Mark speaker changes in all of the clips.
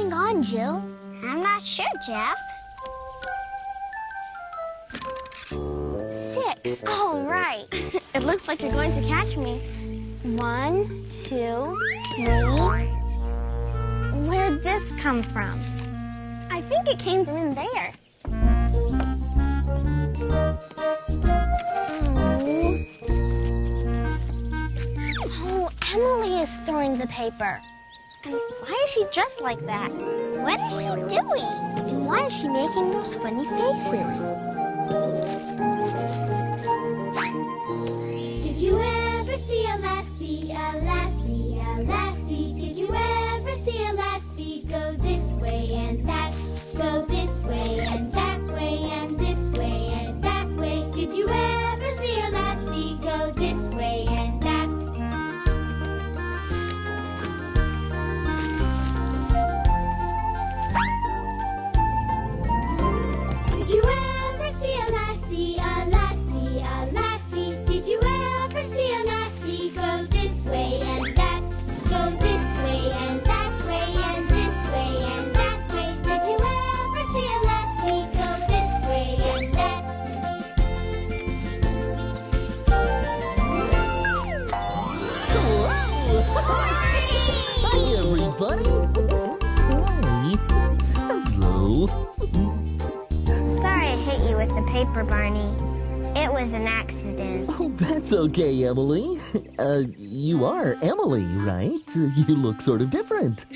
Speaker 1: going on, Jill?
Speaker 2: I'm not sure, Jeff. 6. Oh, right. It looks like you're going to catch me. 1, 2, 3. Where'd this come from? I think it came from in there. Oh, Emily is throwing the paper. And why is she dressed like that?
Speaker 1: What is she doing? And why is she making those funny faces?
Speaker 3: Did you ever see a lassie, a lassie, a lassie? Did you ever see a lassie go this way and that? Go this way and that way and this way and that way. Did you ever see a lassie go this way and that? Did you ever see a lassie, a lassie, a lassie? Did you ever see a lassie go this way and that? Go this way and that way and this way and that way. Did you ever see a lassie go this way and that?
Speaker 4: Hi, everybody. Hi. Hello.
Speaker 2: Sorry I hit you with the paper, Barney. It was an accident.
Speaker 4: Oh, that's okay, Emily. You are Emily, right? You look sort of different.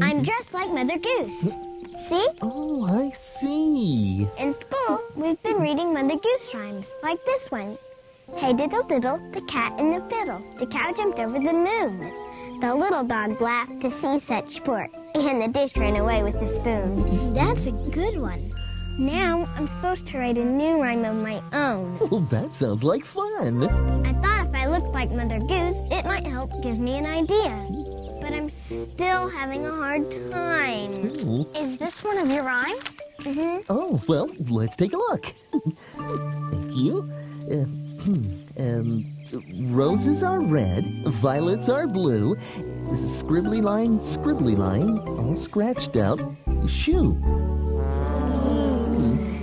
Speaker 2: I'm dressed like Mother Goose. See?
Speaker 4: Oh, I see.
Speaker 2: In school, we've been reading Mother Goose rhymes, like this one. Hey diddle diddle, the cat and the fiddle. The cow jumped over the moon. The little dog laughed to see such sport, and the dish ran away with the spoon.
Speaker 1: That's a good one.
Speaker 2: Now I'm supposed to write a new rhyme of my own.
Speaker 4: Well, that sounds like fun.
Speaker 2: I thought if I looked like Mother Goose, it might help give me an idea. But I'm still having a hard time.
Speaker 4: Oh.
Speaker 2: Is this one of your rhymes? Mm-hmm.
Speaker 4: Oh, well, let's take a look. Thank you. Roses are red, violets are blue, scribbly line, all scratched out, shoe.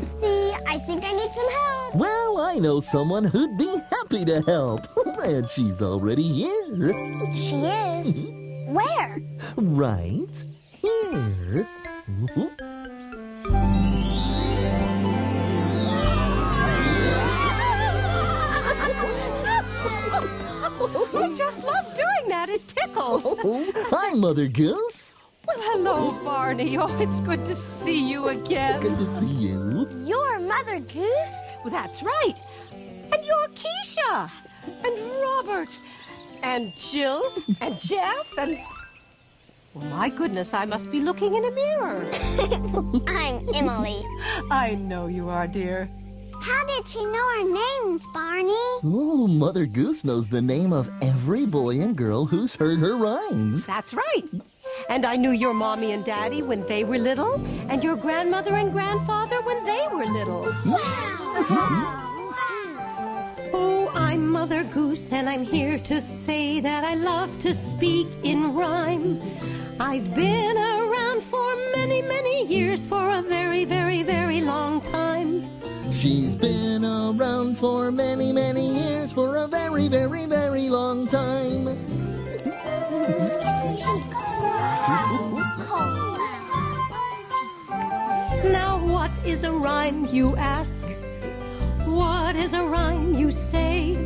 Speaker 2: See, I think I need some help.
Speaker 4: Well, I know someone who'd be happy to help, and she's already here.
Speaker 2: She is? Where?
Speaker 4: Right here.
Speaker 5: I just love doing that. It tickles.
Speaker 4: Oh, hi, Mother Goose.
Speaker 5: Well, hello, Barney. Oh, it's good to see you again.
Speaker 4: Good to see you.
Speaker 2: You're Mother Goose?
Speaker 5: Well, that's right. And you're Keisha. And Robert. And Jill. And Jeff. And... well, my goodness, I must be looking in a mirror.
Speaker 2: I'm Emily.
Speaker 5: I know you are, dear.
Speaker 2: How did she know our names, Barney?
Speaker 4: Oh, Mother Goose knows the name of every boy and girl who's heard her rhymes.
Speaker 5: That's right. And I knew your mommy and daddy when they were little, and your grandmother and grandfather when they were little. Oh, I'm Mother Goose, and I'm here to say that I love to speak in rhyme. I've been around for many, many years, for a very, very, very long time.
Speaker 4: She's been around for many, many years, for a very, very, very long time.
Speaker 5: Now what is a rhyme, you ask? What is a rhyme, you say?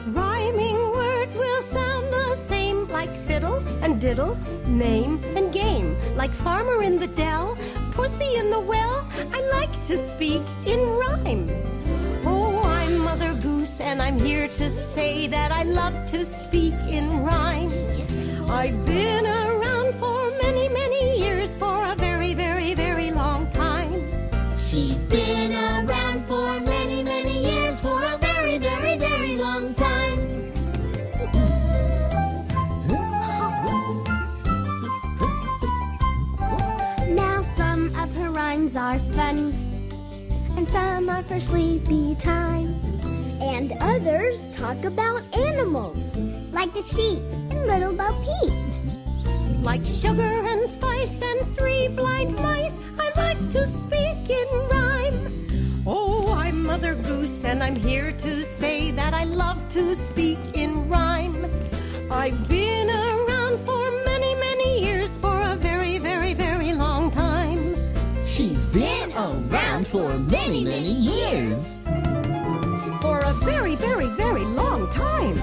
Speaker 5: Rhyming words will sound the same, like fiddle and diddle, name and game. Like farmer in the dell, pussy in the well, I like to speak in rhyme. Oh, I'm Mother Goose, and I'm here to say that I love to speak in rhyme. I've been around for many, many years, for a very, very, very long time.
Speaker 3: She's been around for many, many years, for a very, very, very long time.
Speaker 2: Now some of her rhymes are funny, and some of her sleepy time.
Speaker 1: And others talk about animals,
Speaker 2: Like the sheep and Little Bo Peep.
Speaker 5: like sugar and spice and three blind mice. I like to speak in rhyme. Oh, I'm Mother Goose, and I'm here to say that I love to speak in rhyme. I've been around for many, many years, for a very, very, very long time.
Speaker 4: She's been around for many, many years.
Speaker 5: For a very, very, very long time.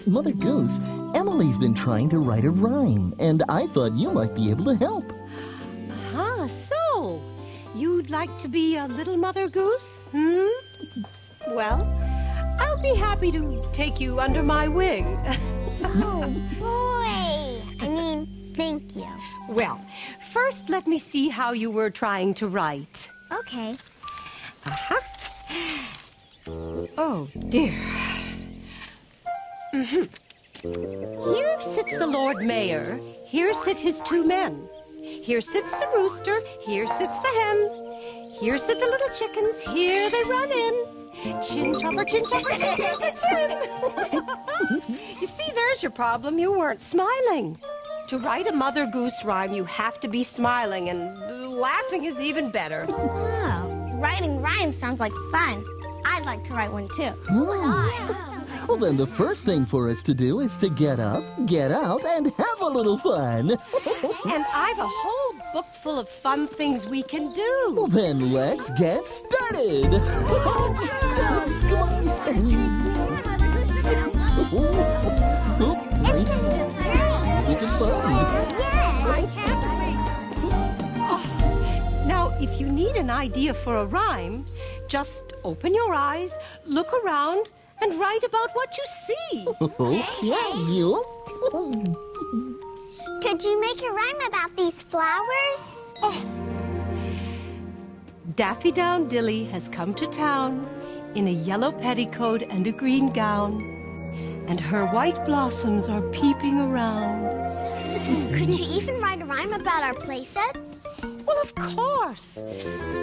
Speaker 4: Mother Goose, Emily's been trying to write a rhyme, and I thought you might be able to help.
Speaker 5: Ah, so you'd like to be a little Mother Goose? Well, I'll be happy to take you under my wing.
Speaker 2: Oh, boy. Thank you.
Speaker 5: Well, first let me see how you were trying to write.
Speaker 2: Okay.
Speaker 5: Oh, dear. Here sits the Lord Mayor. Here sit his two men. Here sits the rooster. Here sits the hen. Here sit the little chickens. Here they run in. Chin chopper, chin chopper, chin chopper, chin. You see, there's your problem. You weren't smiling. To write a Mother Goose rhyme, you have to be smiling, and laughing is even better.
Speaker 2: Wow. Writing rhymes sounds like fun. I'd like to write one too.
Speaker 4: Well, then the first thing for us to do is to get up, get out, and have a little fun.
Speaker 5: And I've a whole book full of fun things we can do.
Speaker 4: Well, then let's get started.
Speaker 5: Now, if you need an idea for a rhyme, just open your eyes, look around, and write about what you see.
Speaker 4: Okay, you.
Speaker 2: Could you make a rhyme about these flowers?
Speaker 5: Oh. Daffy Down Dilly has come to town in a yellow petticoat and a green gown, and her white blossoms are peeping around.
Speaker 2: Could you even write a rhyme about our playset?
Speaker 5: Well, of course.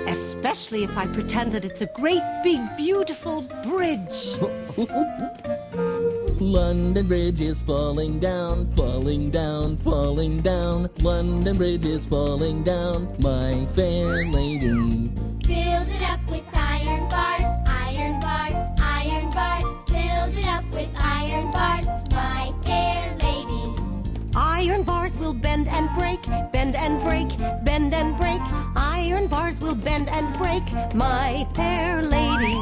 Speaker 5: Especially if I pretend that it's a great, big, beautiful bridge.
Speaker 4: London Bridge is falling down, falling down, falling down. London Bridge is falling down, my fair lady.
Speaker 3: Build it up with iron bars, iron bars, iron bars. Build it up with iron bars, my fair lady.
Speaker 5: Iron bars will bend and break, bend and break, bend and break. Iron bars will bend and break, my fair lady.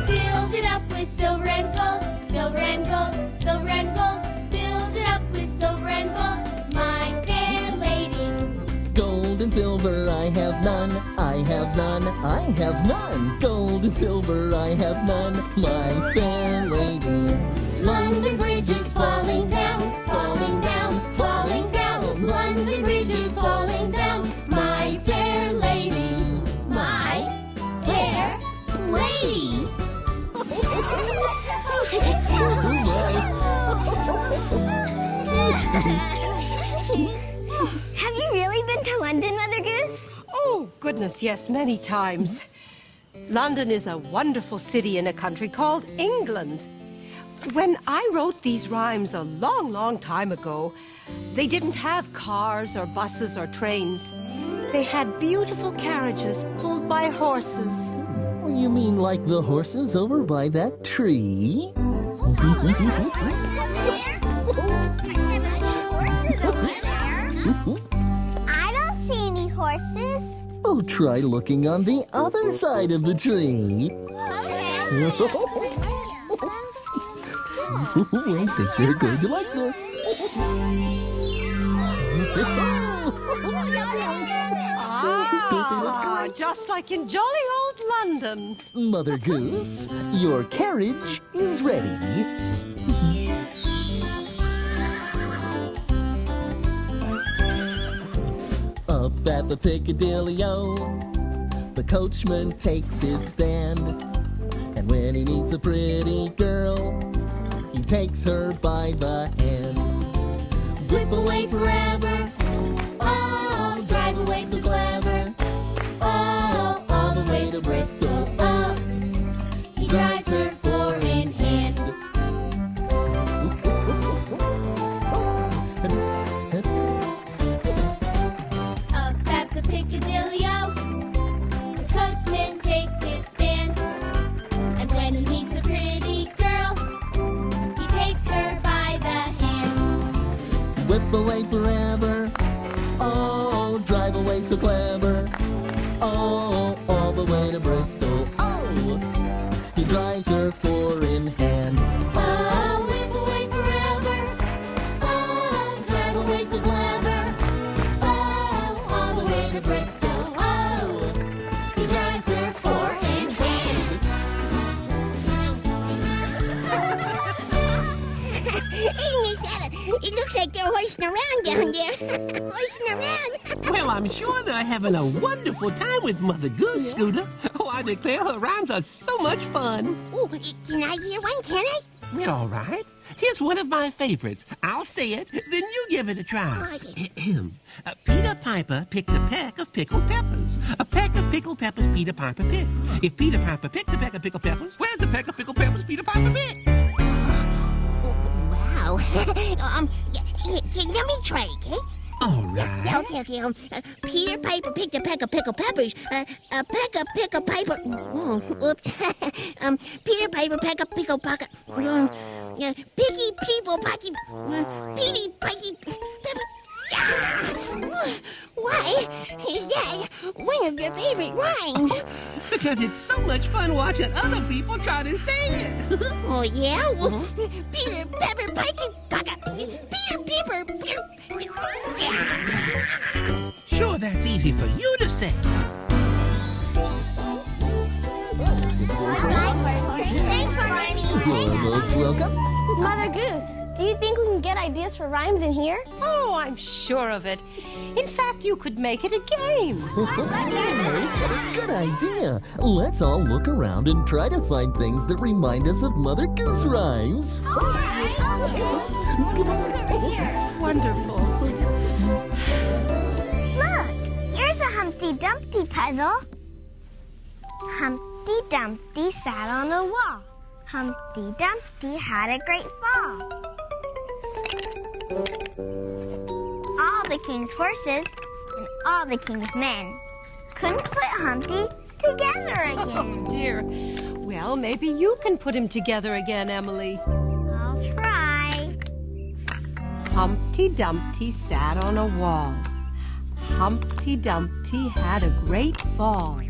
Speaker 3: Build it up with silver and gold, silver and gold, silver and gold. Build it up with silver and gold, my fair lady.
Speaker 4: Gold and silver I have none, I have none, I have none. Gold and silver I have none, my fair lady.
Speaker 3: London Bridge is falling down, falling down, falling down. London Bridge is falling down, my fair lady. My fair lady.
Speaker 2: Have you really been to London, Mother Goose?
Speaker 5: Oh, goodness, yes, many times. London is a wonderful city in a country called England. When I wrote these rhymes a long, long time ago, they didn't have cars or buses or trains. They had beautiful carriages pulled by horses.
Speaker 4: You mean like the horses over by that tree?
Speaker 2: I don't see any horses.
Speaker 4: Oh, try looking on the other side of the tree. I think you're going to like this.
Speaker 5: Ah, just like in jolly old London.
Speaker 4: Mother Goose, your carriage is ready. Up at the Piccadilly-o, the coachman takes his stand. And when he meets a pretty girl, he takes her by the hand. Whip away forever.
Speaker 3: Oh, drive away so clever. Oh, all the way to Bristol. Oh, he drives her four in hand. Up at the Piccadilly, the coachman takes his stand. And when he meets a pretty girl, he takes her by the hand.
Speaker 4: Whip away forever. Oh, drive away so clever. Oh, all the way to Bristol. Oh, he drives her four in hand.
Speaker 3: Oh, whip away forever. Oh, drive away so clever. Oh, all the way to Bristol. Oh, he drives her four in hand.
Speaker 2: Hey, Miss Ella, it looks like they're hoisting around down there. Hoisting around.
Speaker 6: Well, I'm sure they're having a wonderful time with Mother Goose, Scooter. Oh, I declare her rhymes are so much fun.
Speaker 2: Oh, can I hear one, can I?
Speaker 6: Well, all right. Here's one of my favorites. I'll say it, then you give it a try. Peter Piper picked a peck of pickled peppers. A peck of pickled peppers Peter Piper picked. If Peter Piper picked a peck of pickled peppers, where's the peck of pickled peppers Peter Piper picked?
Speaker 2: Wow. Let me try, okay?
Speaker 6: All right.
Speaker 2: Yeah, okay. Peter Piper picked a peck of pickled peppers. A peck of pickled Piper. Oh, oops. Peter Piper peck of pickled pocket. Picky people pocky. Petey Picky Pepper. Why is that one of your favorite rhymes?
Speaker 6: Because it's so much fun watching other people try to say it.
Speaker 2: Oh, yeah? Well, Peter Pepper Picky Pocket. Peter Pepper.
Speaker 6: Sure, that's easy for you to say.
Speaker 1: Thanks, Barney.
Speaker 4: You're most welcome.
Speaker 7: Mother Goose, do you think we can get ideas for rhymes in here?
Speaker 5: Oh, I'm sure of it. In fact, you could make it a game.
Speaker 4: Good idea. Let's all look around and try to find things that remind us of Mother Goose rhymes.
Speaker 5: Wonderful.
Speaker 2: Look, here's a Humpty Dumpty puzzle. Humpty Dumpty sat on a wall. Humpty Dumpty had a great fall. All the king's horses and all the king's men couldn't put Humpty together again.
Speaker 5: Oh, dear. Well, maybe you can put him together again, Emily.
Speaker 2: I'll try.
Speaker 5: Humpty Dumpty sat on a wall. Humpty Dumpty had a great fall.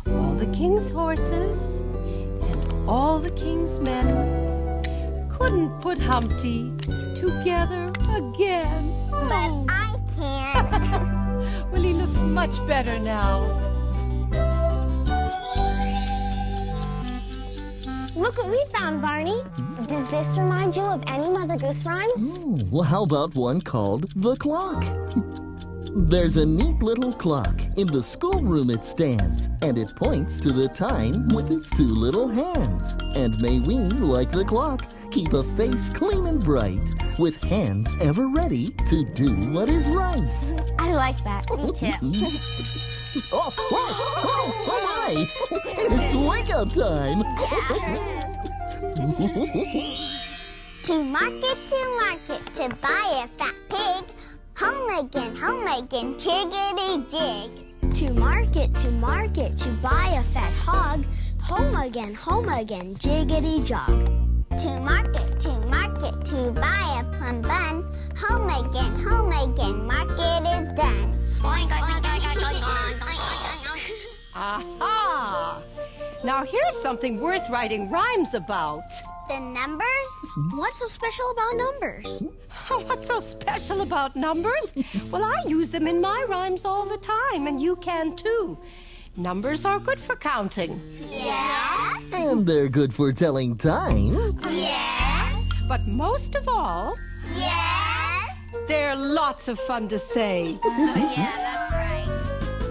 Speaker 5: All the king's horses and all the king's men couldn't put Humpty together again.
Speaker 2: But I can.
Speaker 5: Well, he looks much better now.
Speaker 7: Look what we found, Barney. Does this remind you of any Mother Goose rhymes?
Speaker 4: Well, how about one called The Clock? There's a neat little clock. In the schoolroom it stands, and it points to the time with its two little hands. And may we, like the clock, keep a face clean and bright, with hands ever ready to do what is right.
Speaker 7: I like that. Me too.
Speaker 4: Oh my! It's wake-up time!
Speaker 2: To market, to buy a fat pig. Home again, chickadee jig.
Speaker 1: To market, to buy a fat hog. Home again, jiggity jog.
Speaker 2: To market, to buy a plum bun. Home again, market is done.
Speaker 5: Aha! Now here's something worth writing rhymes about.
Speaker 2: The numbers?
Speaker 1: What's so special about numbers?
Speaker 5: What's so special about numbers? Well, I use them in my rhymes all the time, and you can too. Numbers are good for counting.
Speaker 2: Yes.
Speaker 4: And they're good for telling time.
Speaker 2: Yes.
Speaker 5: But most of all,
Speaker 2: Yes.
Speaker 5: they're lots of fun to say.
Speaker 2: Yeah, that's right.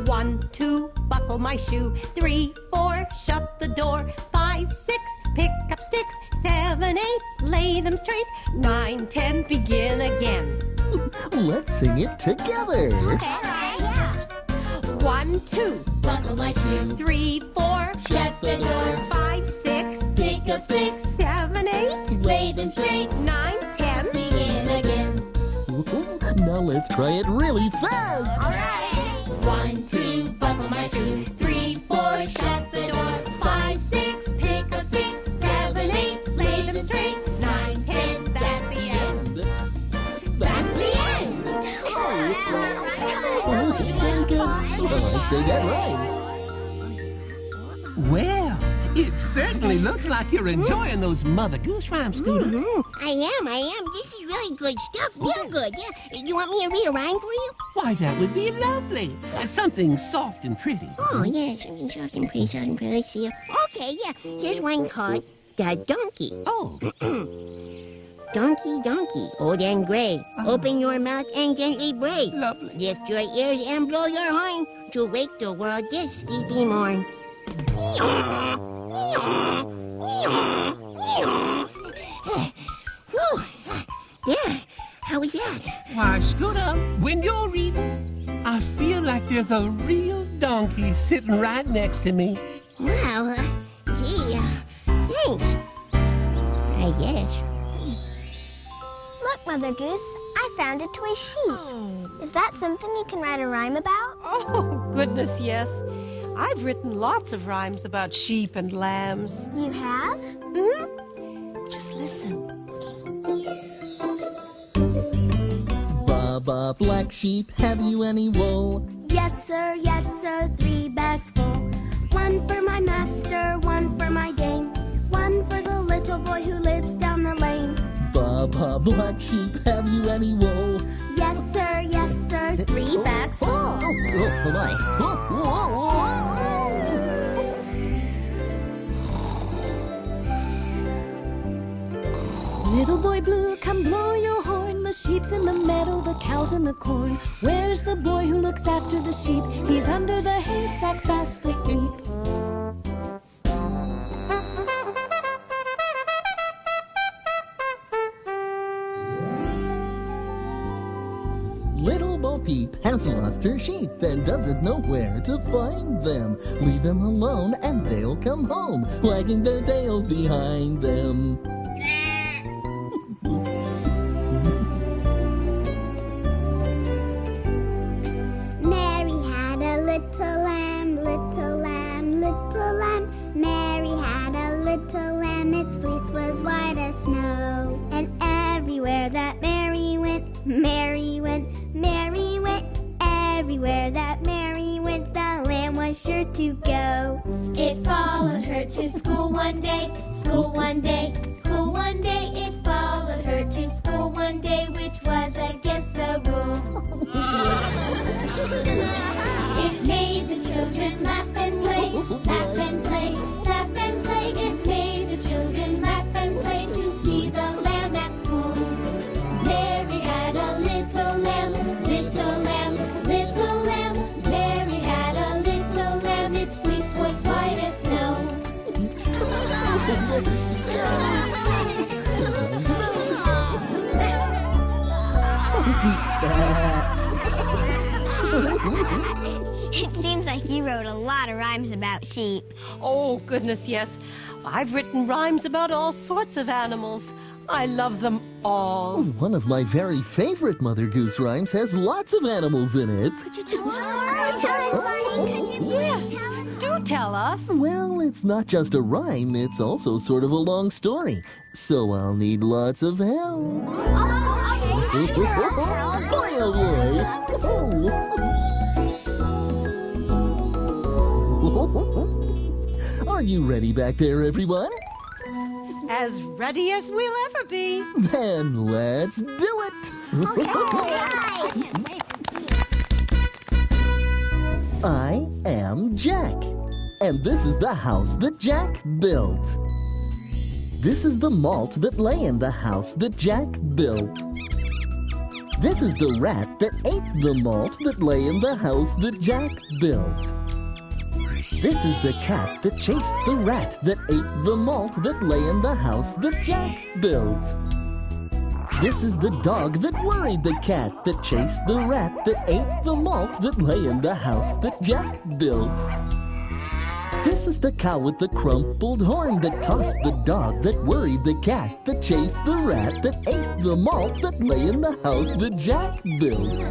Speaker 5: 1, 2, buckle my shoe. 3, 4, shut the door. 5, 5, 6, pick up sticks. 7, 8, lay them straight. 9, 10, begin again.
Speaker 4: Let's sing it together.
Speaker 7: Okay, yeah.
Speaker 5: 1, 2,
Speaker 3: Buckle my shoe.
Speaker 5: 3, 4,
Speaker 3: Shut the door.
Speaker 5: 5, 6,
Speaker 3: Pick up sticks.
Speaker 5: 7, 8,
Speaker 3: Lay them straight.
Speaker 5: 9, 10.
Speaker 3: Begin again.
Speaker 4: Now let's try it really fast.
Speaker 3: 1, 2, buckle my shoe. 3, 4, shut the door. 5, 6, pick up sticks. 7, 8, lay them straight. 9, 10, that's the end. That's the end.
Speaker 4: It's very good. I'd say that right.
Speaker 6: Well, it certainly looks like you're enjoying those Mother Goose rhymes, Scooter.
Speaker 8: I am. This is really good stuff. Real good, yeah. You want me to read a rhyme for you?
Speaker 6: Why, that would be lovely. Something soft and pretty.
Speaker 8: Oh, yeah, something soft and pretty. Let's see. Okay, yeah. Here's one called The Donkey.
Speaker 6: Oh,
Speaker 8: Donkey, donkey, old and gray. Open your mouth and gently bray.
Speaker 6: lovely.
Speaker 8: Lift your ears and blow your horn to wake the world this sleepy morn. Whew. Yeah, how was that?
Speaker 6: Why, Scooter, when you're reading, I feel like there's a real donkey sitting right next to me.
Speaker 8: Wow, gee, thanks. I guess.
Speaker 2: Look, Mother Goose, I found a toy sheep. Is that something you can write a rhyme about?
Speaker 5: Oh, goodness, yes. I've written lots of rhymes about sheep and lambs.
Speaker 2: You have?
Speaker 5: Just listen.
Speaker 4: Baba, black sheep, have you any wool?
Speaker 1: Yes, sir, 3 bags full. 1 for my master, 1 for my dame. 1 for the little boy who lives down the lane.
Speaker 4: Baba, black sheep, have you any wool?
Speaker 1: Yes, sir, 3 bags full.
Speaker 4: Oh, my.
Speaker 9: Little boy blue, come blow your horn. The sheep's in the meadow, the cow's in the corn. Where's the boy who looks after the sheep? He's under the haystack fast asleep.
Speaker 4: Little Bo Peep has lost her sheep and doesn't know where to find them. Leave them alone and they'll come home, wagging their tails behind them.
Speaker 2: Mary had a little lamb, little lamb, little lamb. Mary had a little lamb, its fleece was white as snow. And everywhere that Mary went, Mary went, Mary went. Everywhere that Mary went, the lamb was sure to go.
Speaker 3: It followed her to school one day, school one day, school one day. It followed her to school one day, which was against the rule. It made the children laugh and play, laugh and play, laugh and play. It made the children laugh and play to see the lamb at school. Mary had a little lamb, little lamb, little lamb. Mary had a little lamb, its fleece was white as snow.
Speaker 2: It seems like you wrote a lot of rhymes about sheep.
Speaker 5: Oh, goodness, yes. I've written rhymes about all sorts of animals. I love them all.
Speaker 4: One of my very favorite Mother Goose rhymes has lots of animals in it.
Speaker 2: Could you tell us, Barney?
Speaker 5: Yes, do tell us.
Speaker 4: Well, it's not just a rhyme, it's also sort of a long story. So I'll need lots of help. Boy, oh boy! Are you ready back there, everyone?
Speaker 5: As ready as we'll ever be.
Speaker 4: Then let's do it! I am Jack, and this is the house that Jack built. This is the malt that lay in the house that Jack built. This is the rat that ate the malt that lay in the house that Jack built. This is the cat that chased the rat that ate the malt that lay in the house that Jack built. This is the dog that worried the cat that chased the rat that ate the malt that lay in the house that Jack built. This is the cow with the crumpled horn that tossed the dog that worried the cat that chased the rat that ate the malt that lay in the house that Jack built.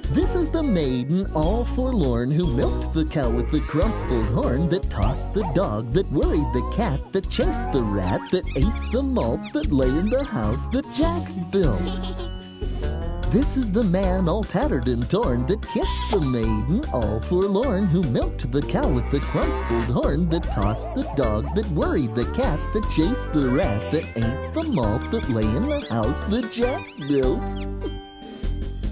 Speaker 4: This is the maiden all forlorn who milked the cow with the crumpled horn that tossed the dog that worried the cat that chased the rat that ate the malt that lay in the house that Jack built. This is the man all tattered and torn that kissed the maiden all forlorn who milked the cow with the crumpled horn that tossed the dog that worried the cat that chased the rat that ate the malt that lay in the house that Jack built.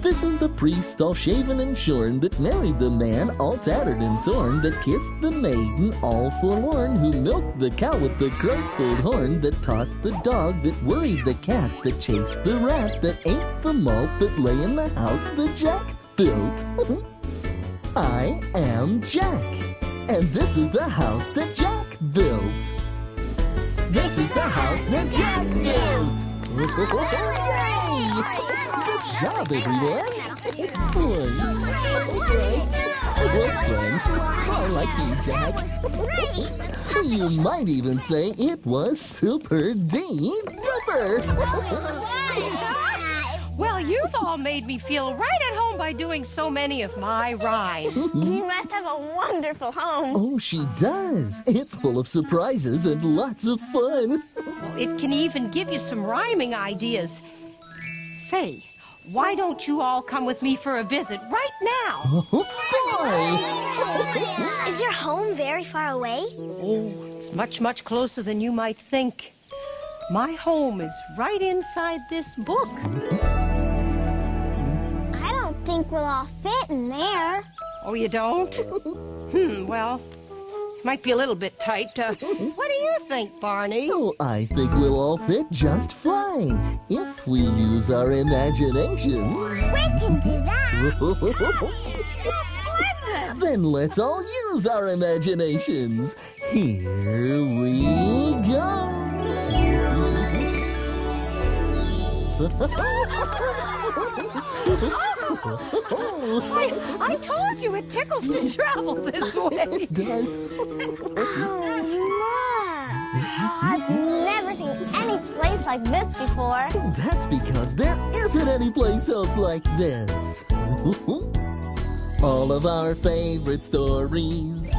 Speaker 4: This is the priest all shaven and shorn that married the man all tattered and torn that kissed the maiden all forlorn who milked the cow with the crumpled horn that tossed the dog that worried the cat that chased the rat that ate the malt that lay in the house that Jack built. I am Jack, and this is the house that Jack built. This is the house that Jack built. Yay! Good job, everyone! Well, friend, I like you, Jack. You might even say it was super duper.
Speaker 5: Well, you've all made me feel right at home by doing so many of my rhymes.
Speaker 2: You must have a wonderful home.
Speaker 4: Oh, she does. It's full of surprises and lots of fun.
Speaker 5: It can even give you some rhyming ideas. Say, why don't you all come with me for a visit right now?
Speaker 4: Why?
Speaker 7: Is your home very far away?
Speaker 5: Oh, it's much, much closer than you might think. My home is right inside this book.
Speaker 2: I don't think we'll all fit in there.
Speaker 5: Oh, you don't? Well, might be a little bit tight. What do you think, Barney?
Speaker 4: Oh, I think we'll all fit just fine if we use our imaginations.
Speaker 2: We can do that.
Speaker 5: Splendid!
Speaker 4: Then let's all use our imaginations. Here we go.
Speaker 5: I told you it tickles to travel this way.
Speaker 4: It does.
Speaker 2: I've never seen any place like this before.
Speaker 4: That's because there isn't any place else like this. All of our favorite stories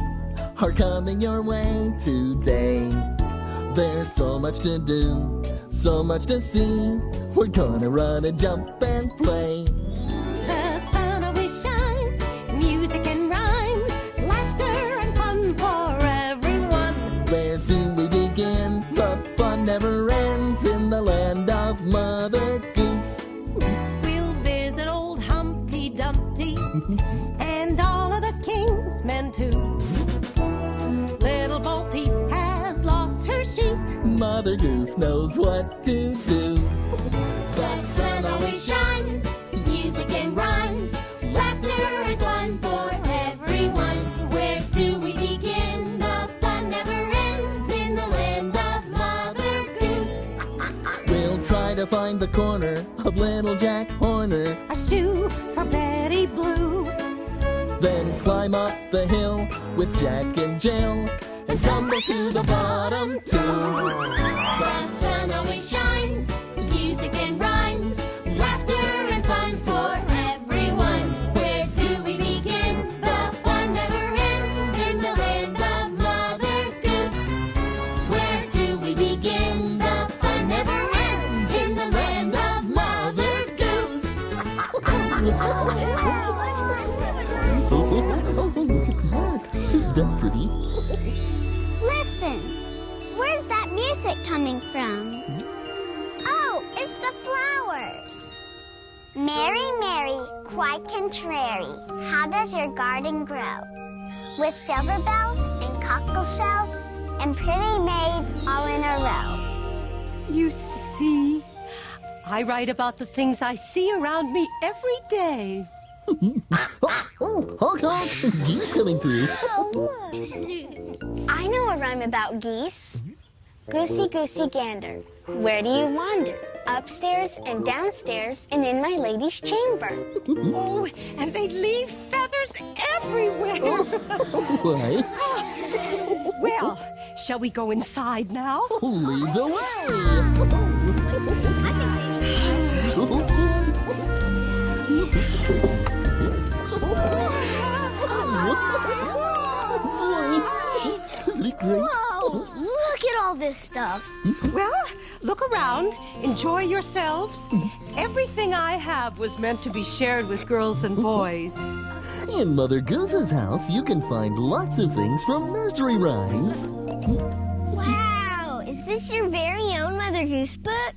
Speaker 4: are coming your way today. There's so much to do, so much to see. We're gonna run and jump and play.
Speaker 5: The sun always shines, music and rhymes, laughter and fun for everyone.
Speaker 4: Where do we begin? The fun never ends in the land of Mother Goose.
Speaker 5: We'll visit old Humpty Dumpty and all of the king's men too. Little Bo Peep has lost her sheep.
Speaker 4: Mother Goose knows what to do.
Speaker 3: The sun always shines, music and rhymes, laughter and fun for everyone. Where do we begin? The fun never ends in the land of Mother Goose.
Speaker 4: We'll try to find the corner of Little Jack Horner.
Speaker 5: A shoe for Betty Blue.
Speaker 4: Then climb up the hill with Jack and Jill and tumble to the bottom too.
Speaker 3: The sun always shines, music and rhymes, laughter and fun for everyone. Where do we begin? The fun never ends in the land of Mother Goose. Where do we begin? The fun never ends in the land of Mother Goose.
Speaker 4: Isn't that pretty?
Speaker 2: Listen, where's that music coming from? Oh, it's the flowers. Mary, Mary, quite contrary, how does your garden grow? With silver bells and cockle shells and pretty maids all in a row.
Speaker 5: You see, I write about the things I see around me every day.
Speaker 4: Oh, Honk, honk. Geese coming through.
Speaker 7: I know a rhyme about geese. Goosey, goosey, gander, where do you wander? Upstairs and downstairs and in my lady's chamber.
Speaker 5: Oh, and they leave feathers everywhere.
Speaker 4: Why?
Speaker 5: Well, shall we go inside now?
Speaker 4: Lead the way. Isn't it great?
Speaker 7: Whoa, look at all this stuff.
Speaker 5: Well, look around. Enjoy yourselves. Everything I have was meant to be shared with girls and boys.
Speaker 4: In Mother Goose's house, you can find lots of things from nursery rhymes.
Speaker 2: Wow, is this your very own Mother Goose book?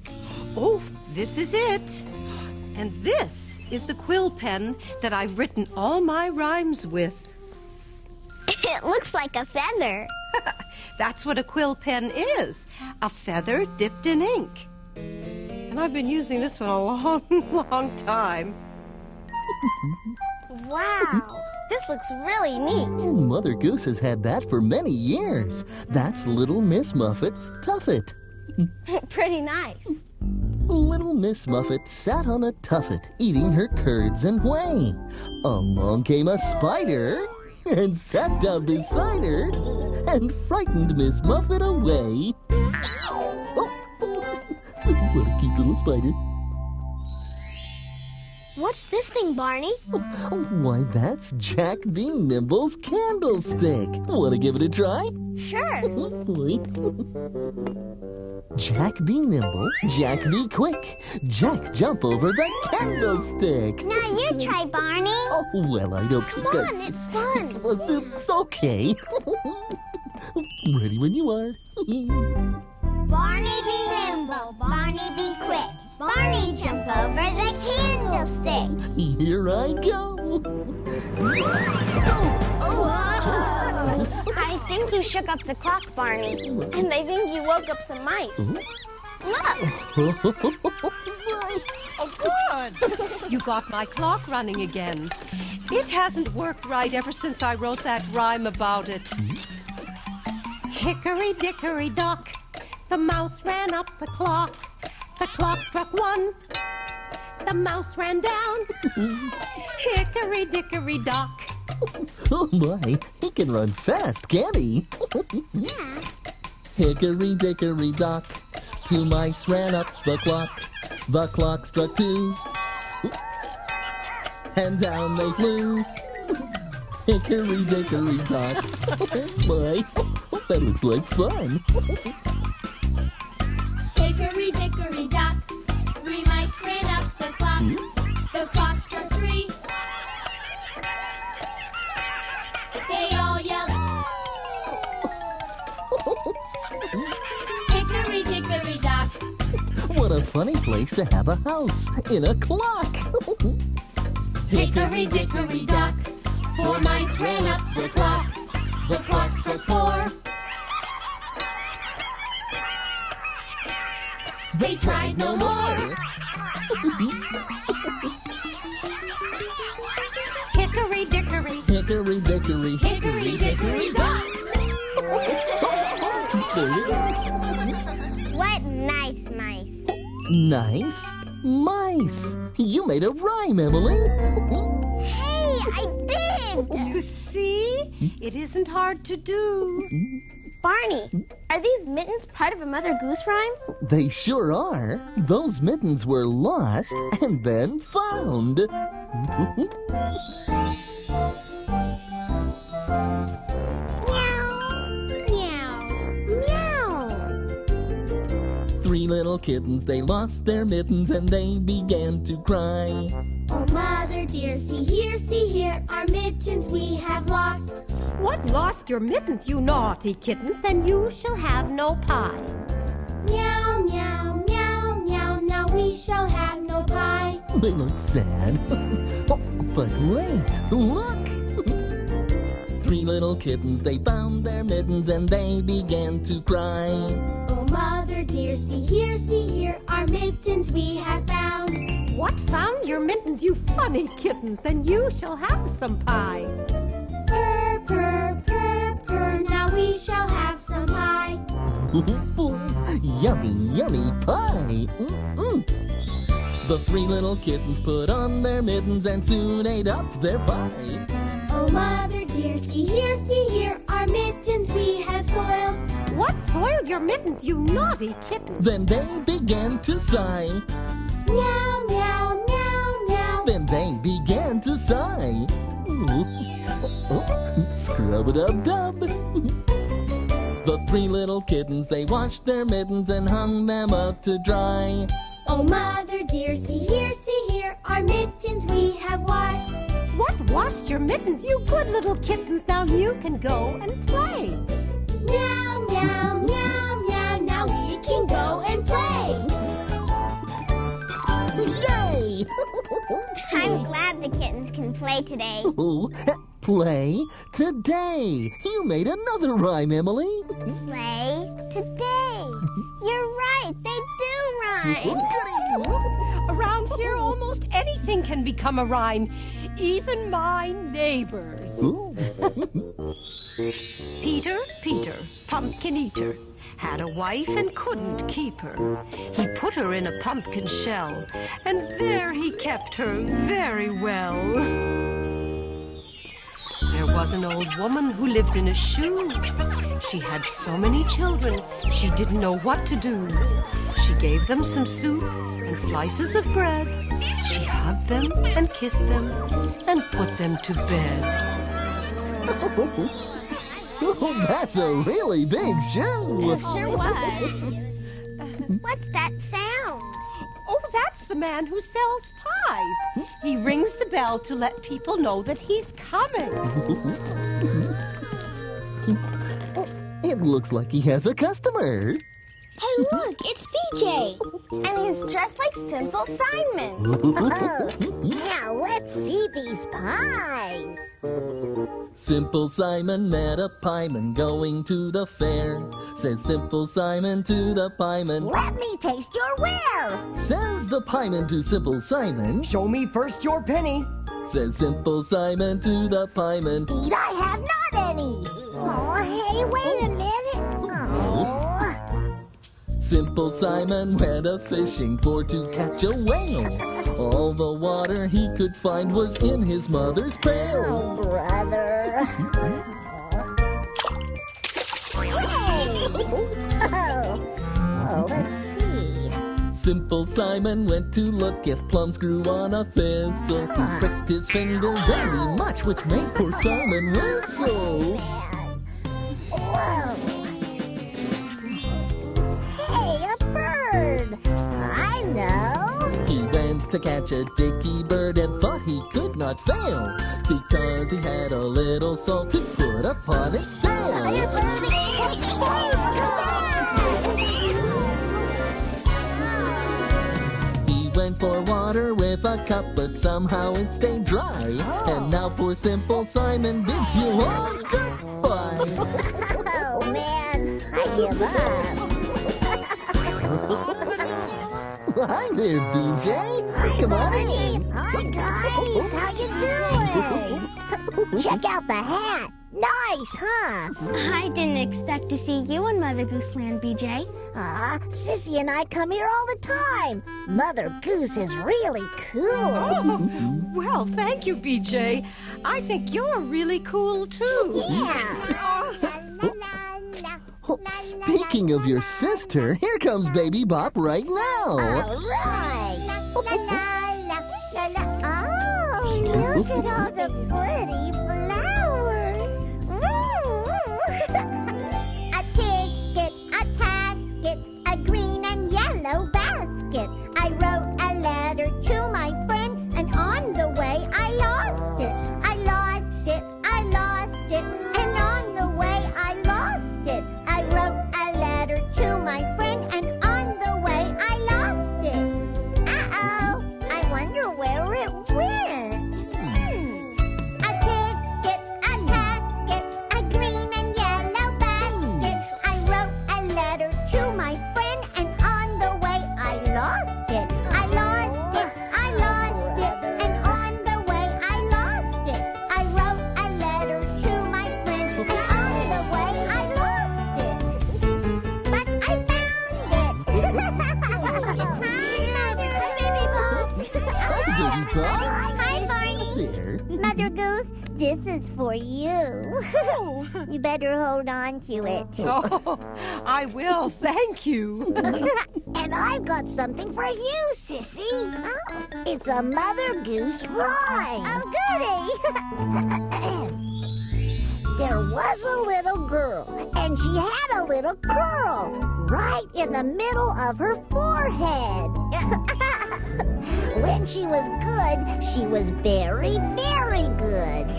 Speaker 5: Oh, this is it. And this is the quill pen that I've written all my rhymes with.
Speaker 2: It looks like a feather.
Speaker 5: That's what a quill pen is, a feather dipped in ink. And I've been using this one a long, long time.
Speaker 7: Wow, this looks really neat.
Speaker 4: Mother Goose has had that for many years. That's Little Miss Muffet's tuffet.
Speaker 7: Pretty nice.
Speaker 4: Little Miss Muffet sat on a tuffet, eating her curds and whey. Along came a spider and sat down beside her and frightened Miss Muffet away. Oh. What a cute little spider.
Speaker 7: What's this thing, Barney?
Speaker 4: Why, that's Jack B. Nimble's candlestick. Want to give it a try?
Speaker 7: Sure.
Speaker 4: Jack be nimble, Jack be quick. Jack jump over the candlestick.
Speaker 2: Now you try, Barney.
Speaker 4: Oh, well, I don't
Speaker 7: Come
Speaker 4: think
Speaker 7: on, it's fun.
Speaker 4: Okay. Ready when you are.
Speaker 2: Barney be nimble, Barney be quick. Barney jump over the candlestick.
Speaker 4: Here I go.
Speaker 7: I think you shook up the clock, Barney. And I think you woke up some mice. Look!
Speaker 5: Oh, good. You got my clock running again. It hasn't worked right ever since I wrote that rhyme about it. Hickory dickory dock, the mouse ran up the clock. The clock struck 1. The mouse ran down. Hickory dickory dock.
Speaker 4: Oh my, he can run fast, can't he?
Speaker 2: Yeah.
Speaker 4: Hickory dickory dock, 2 mice ran up the clock. The clock struck 2, and down they flew. Hickory dickory dock. Oh my, that looks like fun.
Speaker 3: Hickory dickory dock, 3 mice ran up the clock. The clock struck 3. They all yelled, Hickory dickory dock.
Speaker 4: What a funny place to have a house, in a clock.
Speaker 3: Hickory dickory dock, 4 mice ran up the clock. The clock struck 4. They tried no more.
Speaker 5: Hickory dickory.
Speaker 4: Hickory dickory.
Speaker 3: Hickory dickory dock.
Speaker 2: What nice mice.
Speaker 4: Nice mice. You made a rhyme, Emily.
Speaker 2: Hey, I did!
Speaker 5: You see? It isn't hard to do.
Speaker 7: Barney, are these mittens part of a Mother Goose rhyme?
Speaker 4: They sure are. Those mittens were lost and then found.
Speaker 2: Meow, meow.
Speaker 4: 3 little kittens, they lost their mittens and they began to cry.
Speaker 3: Oh, mother dear, see here, our mittens we have lost.
Speaker 5: What, lost your mittens, you naughty kittens? Then you shall have no pie.
Speaker 3: Meow, meow, meow, meow, now we shall have no pie.
Speaker 4: They look sad. Oh, but wait, look! 3 little kittens, they found their mittens and they began to cry.
Speaker 3: Oh, mother dear, see here, our mittens we have found.
Speaker 5: What found your mittens, you funny kittens? Then you shall have some pie.
Speaker 3: Purr, purr, purr, purr, now we shall have some pie.
Speaker 4: Yummy, yummy pie. The three little kittens put on their mittens and soon ate up their pie.
Speaker 3: Oh, mother dear, see here, our mittens we have soiled.
Speaker 5: What soiled your mittens, you naughty kittens?
Speaker 4: Then they began to sigh.
Speaker 3: Meow, meow, meow, meow.
Speaker 4: Then they began to sigh. Scrub-a-dub-dub. The three little kittens, they washed their mittens and hung them up to dry.
Speaker 3: Oh, mother dear, see here, our mittens we have washed.
Speaker 5: What washed your mittens, you good little kittens? Now you can go and play.
Speaker 3: Meow, meow, meow, meow, now we can go and play.
Speaker 4: Yay!
Speaker 2: I'm glad the kittens can play today.
Speaker 4: Play today. You made another rhyme, Emily.
Speaker 2: Play today. You're right, they do rhyme.
Speaker 5: Around here, almost anything can become a rhyme. Even my neighbors. Peter, pumpkin eater, had a wife and couldn't keep her. He put her in a pumpkin shell, and there he kept her very well. There was an old woman who lived in a shoe. She had so many children, she didn't know what to do. She gave them some soup and slices of bread. She hugged them and kissed them and put them to bed.
Speaker 4: That's a really big shoe.
Speaker 2: It sure was. What's that sound?
Speaker 5: Oh, that's the man who sells pies. He rings the bell to let people know that he's coming.
Speaker 4: It looks like he has a customer.
Speaker 2: Hey, look, it's BJ. And he's dressed like Simple Simon.
Speaker 8: Now let's see these pies.
Speaker 4: Simple Simon met a pieman going to the fair. Says Simple Simon to the pieman,
Speaker 8: Let me taste your ware.
Speaker 4: says the pieman to Simple Simon.
Speaker 10: Show me first your penny.
Speaker 4: Says Simple Simon to the pieman.
Speaker 8: Indeed, I have not any. Oh, hey, wait a minute. Oh.
Speaker 4: Simple Simon went a-fishing for to catch a whale. All the water he could find was in his mother's pail.
Speaker 8: Oh, brother. Oh, let's see.
Speaker 4: Simple Simon went to look if plums grew on a thistle. He pricked his finger very much, which made poor Simon whistle.
Speaker 8: Whoa. Hey, a bird. I know.
Speaker 4: He went to catch a dicky bird and thought he could not fail, because he had a little salt to put upon its tail.
Speaker 8: Hey, birdie.
Speaker 4: He went for water with a cup, but somehow it stayed dry. And now poor Simple Simon bids you all goodbye.
Speaker 8: Oh, man, I give up.
Speaker 4: Hi there, BJ. Come on in.
Speaker 8: Hi, guys. How you doing? Check out the hat. Nice, huh?
Speaker 2: I didn't expect to see you in Mother Goose Land, BJ.
Speaker 8: Sissy and I come here all the time. Mother Goose is really cool.
Speaker 5: Oh, well, thank you, BJ. I think you're really cool, too.
Speaker 8: Yeah.
Speaker 4: Oh, speaking of your sister, here comes Baby Bop right now.
Speaker 8: All right. Oh, look at all the pretty flowers.
Speaker 3: A tisket, a tasket, a green and yellow basket. I wrote a letter to my friend, and on the way I lost it. I lost it, I lost it, and on the way I lost it. I wrote a letter to my friend, and on the way I lost it. Uh-oh, I wonder where it went. A tisket,
Speaker 10: Mother Goose, this is for you. You better hold on to it.
Speaker 5: Oh, I will, thank you.
Speaker 10: And I've got something for you, Sissy. Oh, it's a Mother Goose rhyme. Oh, goody. There was a little girl, and she had a little curl right in the middle of her forehead. When she was good, she was very, very good.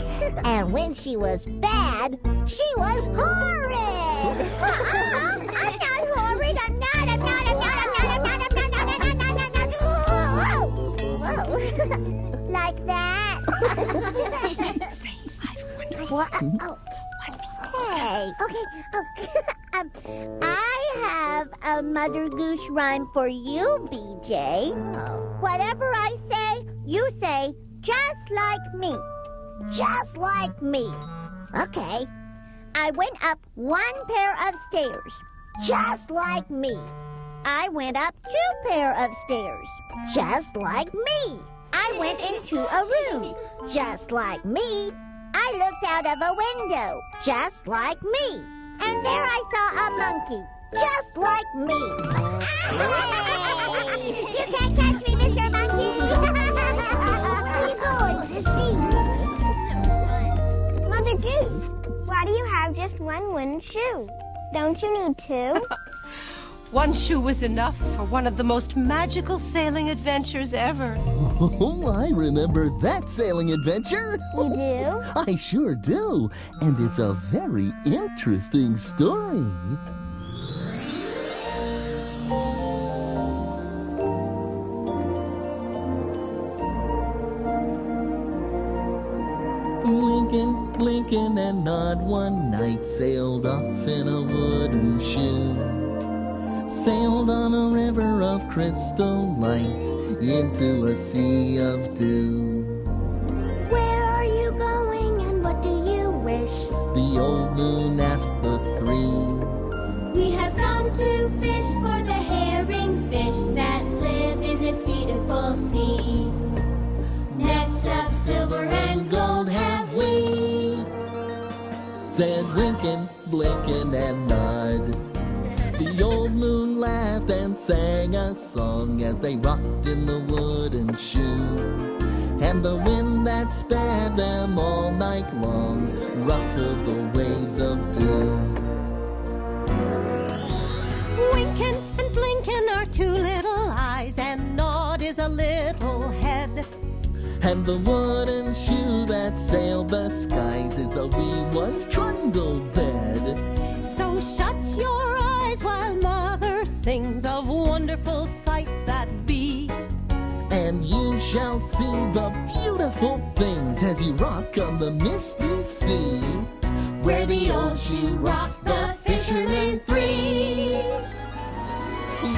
Speaker 10: And when she was bad, she was horrid. I'm not horrid. I'm not. Whoa. Like that.
Speaker 5: Say, I've wonderful.
Speaker 10: What? Oh. Hey, okay. I have a Mother Goose rhyme for you, BJ. Whatever I say, you say just like me. Just like me. Okay. I went up one pair of stairs, just like me. I went up 2 pair of stairs, just like me. I went into a room, just like me. I looked out of a window, just like me. And there I saw a monkey, just like me. Hey! You can't catch me, Mr. Monkey! Where are you going, Sissy?
Speaker 2: Mother Goose, why do you have just one wooden shoe? Don't you need 2?
Speaker 5: One shoe was enough for one of the most magical sailing adventures ever.
Speaker 4: Oh, I remember that sailing adventure.
Speaker 2: You do?
Speaker 4: I sure do. And it's a very interesting story. Winkin', blinkin', and Nod one night sailed off in a wooden shoe. Sailed on a river of crystal light into a sea of dew.
Speaker 1: Where are you going and what do you wish?
Speaker 4: The old moon asked the 3.
Speaker 3: We have come to fish for the herring fish that live in this beautiful sea. Nets of silver and gold have we,
Speaker 4: said Winkin', Blinkin', and Nod. The old moon laughed and sang a song as they rocked in the wooden shoe. And the wind that sped them all night long ruffled the waves of dew.
Speaker 5: Winkin' and blinkin' are 2 little eyes, and Nod is a little head.
Speaker 4: And the wooden shoe that sailed the skies is a wee one's trundle bed.
Speaker 5: So shut your eyes while Mother sings of wonderful sights that be.
Speaker 4: And you shall see the beautiful things as you rock on the misty sea,
Speaker 3: where the old shoe rocked the fishermen 3.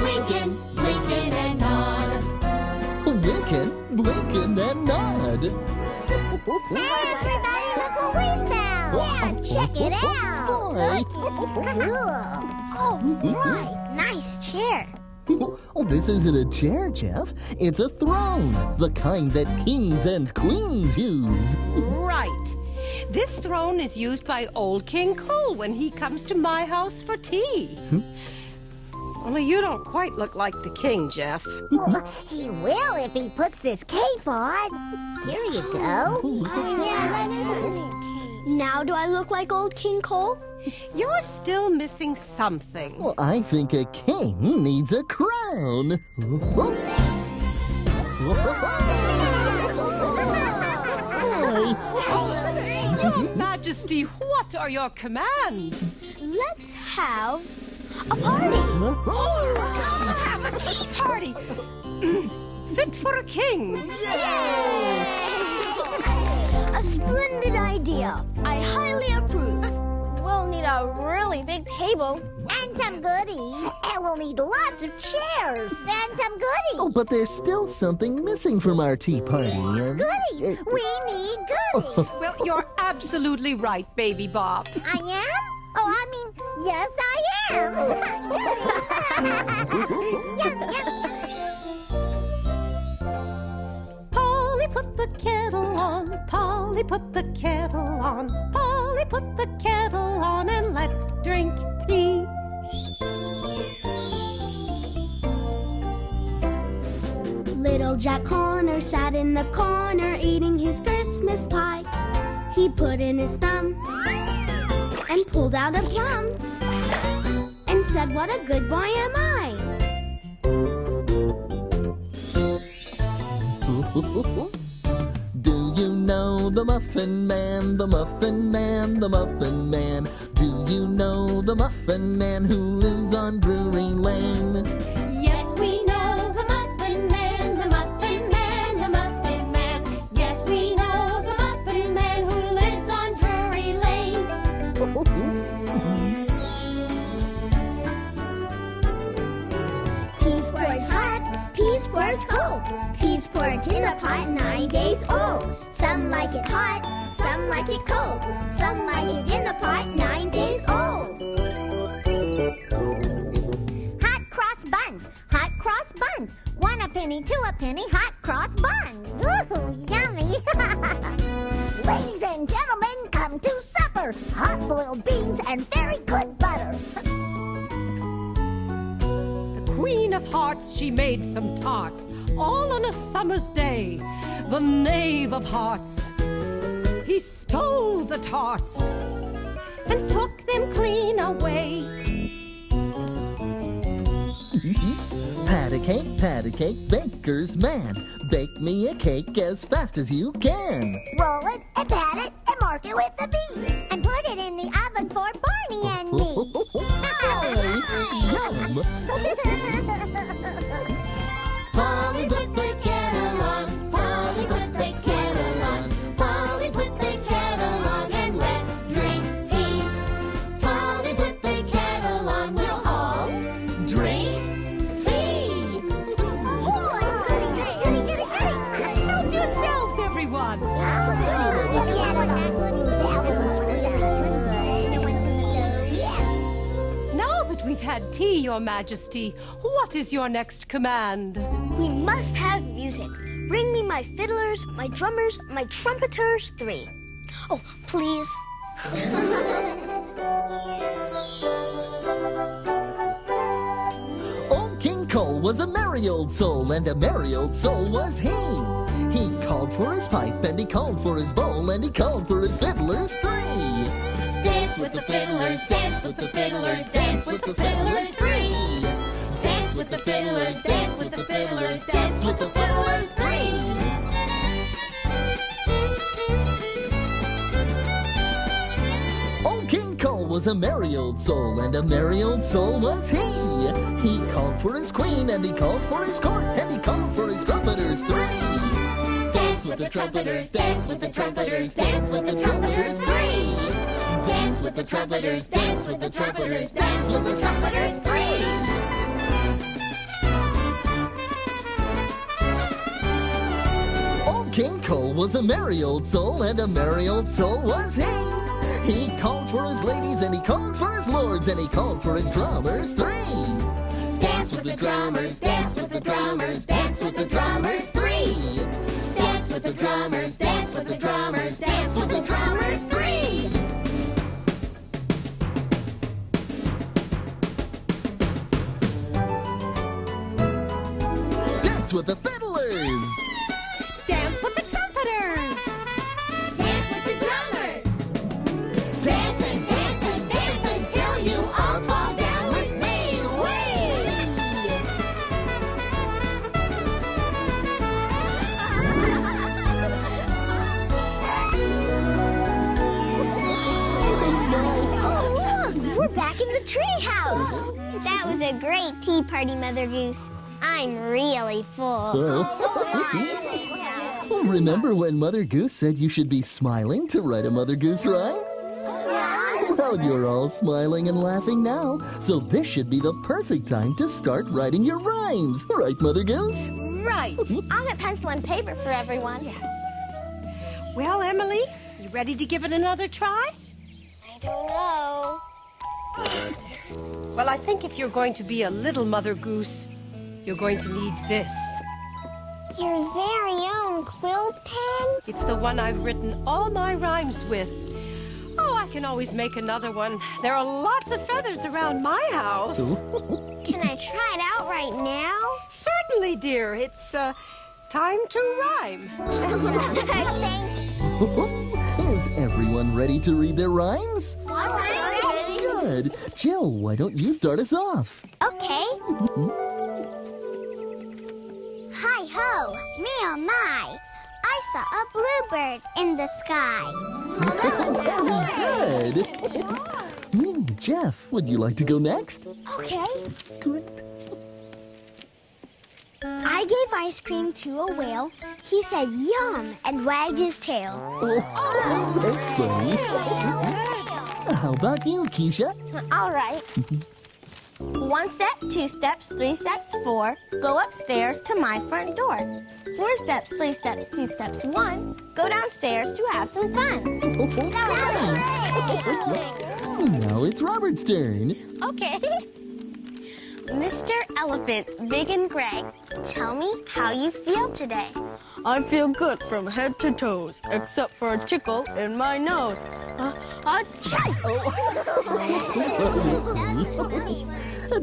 Speaker 3: Winkin', blinkin', and Nod.
Speaker 4: Winkin', blinkin', and Nod.
Speaker 10: Hey, everybody, look what we found! Yeah, check it out!
Speaker 2: Oh, right. Nice chair.
Speaker 4: Oh, this isn't a chair, Jeff. It's a throne, the kind that kings and queens use.
Speaker 5: Right. This throne is used by old King Cole when he comes to my house for tea. Only you don't quite look like the king, Jeff.
Speaker 10: Well, he will if he puts this cape on. Here you go.
Speaker 1: Now do I look like old King Cole?
Speaker 5: You're still missing something.
Speaker 4: Well, I think a king needs a crown.
Speaker 5: Your Majesty, what are your commands?
Speaker 1: Let's have a party.
Speaker 5: Have a tea party. Fit for a king.
Speaker 1: A splendid idea. I highly approve.
Speaker 2: We'll need a really big table.
Speaker 10: And some goodies. And we'll need lots of chairs. And some goodies.
Speaker 4: Oh, but there's still something missing from our tea party.
Speaker 10: Goodies. We need goodies.
Speaker 5: Well, you're absolutely right, Baby Bop.
Speaker 10: I am? Oh, I mean, yes, I am. Yum, yum.
Speaker 5: Polly put the kettle on. Polly, put the kettle on. Polly, put the kettle on, and let's drink tea.
Speaker 1: Little Jack Horner sat in the corner eating his Christmas pie. He put in his thumb and pulled out a plum and said, "What a good boy am I."
Speaker 4: Do you know the Muffin Man, the Muffin Man, the Muffin Man? Do you know the Muffin Man who lives on Drury Lane?
Speaker 3: Yes, we know the Muffin Man, the Muffin Man, the Muffin Man. Yes, we know the Muffin Man who lives on Drury Lane.
Speaker 2: Peas poured hot, peas poured cold. Peas poured in a pot 9 days old. Some like it hot, some like it cold. Some like it in the pot 9 days old.
Speaker 10: Hot cross buns, hot cross buns. 1 a penny, 2 a penny, hot cross buns. Ooh, yummy. Ladies and gentlemen, come to supper. Hot boiled beans and very good butter.
Speaker 5: The Queen of Hearts, she made some tarts, all on a summer's day. The Knave of Hearts, he stole the tarts and took them clean away.
Speaker 4: Pat a cake, baker's man. Bake me a cake as fast as you can.
Speaker 10: Roll it and pat it and mark it with a B. And put it in the oven for Barney and me.
Speaker 4: Yum!
Speaker 3: Polly, put the kettle on. Polly, put the kettle on. Polly, put the kettle on, and let's drink tea. Polly, put the kettle on. We'll all drink tea.
Speaker 5: Help yourselves, everyone. Now that we've had tea, Your Majesty, what is your next command?
Speaker 2: We must have music. Bring me my fiddlers, my drummers, my trumpeters 3. Oh, please.
Speaker 4: Old King Cole was a merry old soul, and a merry old soul was he. He called for his pipe, and he called for his bowl, and he called for his fiddlers 3.
Speaker 3: Dance with the fiddlers, dance with the fiddlers, dance with the fiddlers 3. Dance with the fiddlers, dance with the fiddlers, dance with the fiddlers 3.
Speaker 4: Old King Cole was a merry old soul, and a merry old soul was he. He called for his queen, and he called for his court, and he called for his trumpeters 3.
Speaker 3: Dance with the trumpeters, dance with the trumpeters, dance with the trumpeters 3. Dance with the trumpeters, dance with the trumpeters, dance with the trumpeters 3.
Speaker 4: Old King Cole was a merry old soul, and a merry old soul was he. He called for his ladies, and he called for his lords, and he called for his drummers 3.
Speaker 3: Dance with the drummers, dance with the drummers, dance with the drummers 3. Dance with the drummers, dance with the drummers, dance with the drummers 3.
Speaker 4: Dance with the fiddlers.
Speaker 5: Dance with the trumpeters.
Speaker 3: Dance with the drummers. Dance and dance and dance until you all fall down with me.
Speaker 2: Oh, look, we're back in the treehouse. That was a great tea party, Mother Goose. I'm really full.
Speaker 4: Remember when Mother Goose said you should be smiling to write a Mother Goose rhyme? Well, you're all smiling and laughing now, so this should be the perfect time to start writing your rhymes. Right, Mother Goose?
Speaker 5: Right.
Speaker 2: I'll get pencil and paper for everyone.
Speaker 5: Yes. Well, Emily, you ready to give it another try?
Speaker 2: I don't know.
Speaker 5: Well, I think if you're going to be a little Mother Goose, you're going to need this.
Speaker 2: Your very own quill pen?
Speaker 5: It's the one I've written all my rhymes with. Oh, I can always make another one. There are lots of feathers around my house.
Speaker 2: Can I try it out right now?
Speaker 5: Certainly, dear. It's time to rhyme.
Speaker 4: Is everyone ready to read their rhymes? Good. Jill, why don't you start us off?
Speaker 2: Okay. Hi-ho, me oh my. I saw a bluebird in the sky.
Speaker 4: Good. Jeff, would you like to go next?
Speaker 2: Okay.
Speaker 4: Great.
Speaker 2: I gave ice cream to a whale. He said yum and wagged his tail.
Speaker 4: Oh, that's funny. How about you, Keisha?
Speaker 11: All right. 1 step, 2 steps, 3 steps, 4. Go upstairs to my front door. 4 steps, 3 steps, 2 steps, 1. Go downstairs to have some fun.
Speaker 4: Now it's Robert's turn.
Speaker 11: Okay. Mr. Elephant, big and gray, tell me how you feel today.
Speaker 12: I feel good from head to toes, except for a tickle in my nose.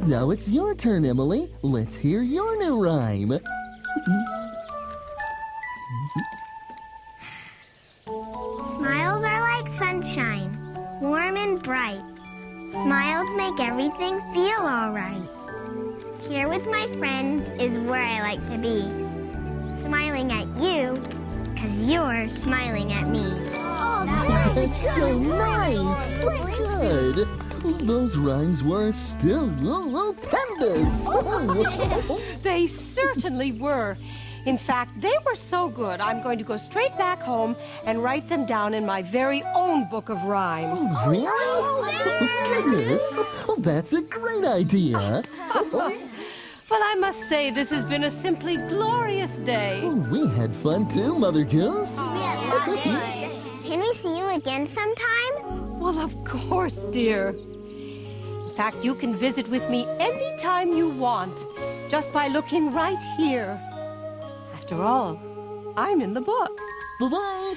Speaker 4: Now it's your turn, Emily. Let's hear your new rhyme.
Speaker 2: Smiles are like sunshine, warm and bright. Smiles make everything feel all right. Here with my friends is where I like to be. Smiling at you, 'cause you're smiling at me.
Speaker 4: That's so nice. Good. Those rhymes were stupendous.
Speaker 5: They certainly were. In fact, they were so good, I'm going to go straight back home and write them down in my very own book of rhymes.
Speaker 4: Oh, really? Oh, goodness. Well, that's a great idea.
Speaker 5: Well, I must say, this has been a simply glorious day.
Speaker 4: We had fun too, Mother Goose.
Speaker 2: Can we see you again sometime?
Speaker 5: Well, of course, dear. In fact, you can visit with me anytime you want, just by looking right here. After all, I'm in the book.
Speaker 4: Bye-bye.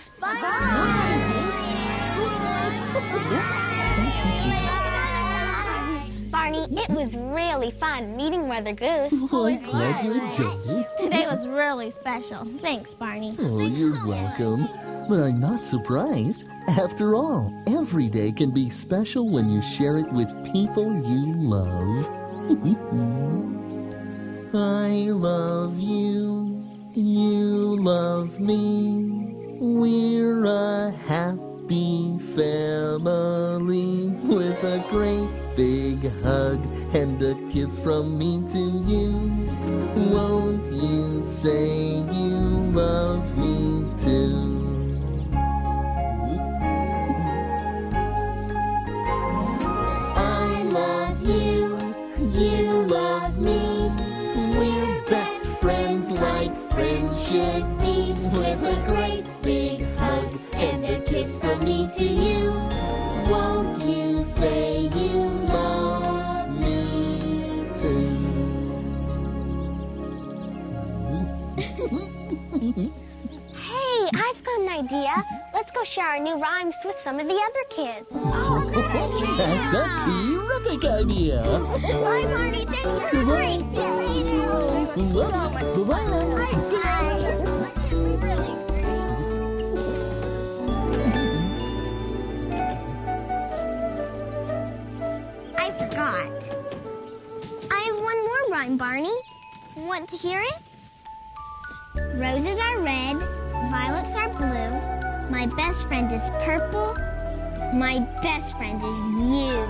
Speaker 11: Barney, it was really fun meeting Mother Goose.
Speaker 4: I'm glad you enjoyed.
Speaker 11: Today was really special. Thanks, Barney.
Speaker 4: Oh, you're welcome. But I'm not surprised. After all, every day can be special when you share it with people you love. I love you. You love me. We're a happy family with a great big hug and a kiss from me to you. Won't you say you love me too?
Speaker 3: I love you, you love me. We're best friends like friends should be. With a great big hug and a kiss from me to you. Won't you say you love me too?
Speaker 11: Hey, I've got an idea. Let's go share our new rhymes with some of the other kids.
Speaker 4: That's a terrific idea.
Speaker 2: Bye, Barney. Thanks for the great series. I forgot. I have one more rhyme, Barney. Want to hear it? Roses are red, violets are blue. My best friend is purple. My best friend is you.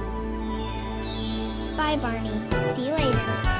Speaker 2: Bye, Barney. See you later.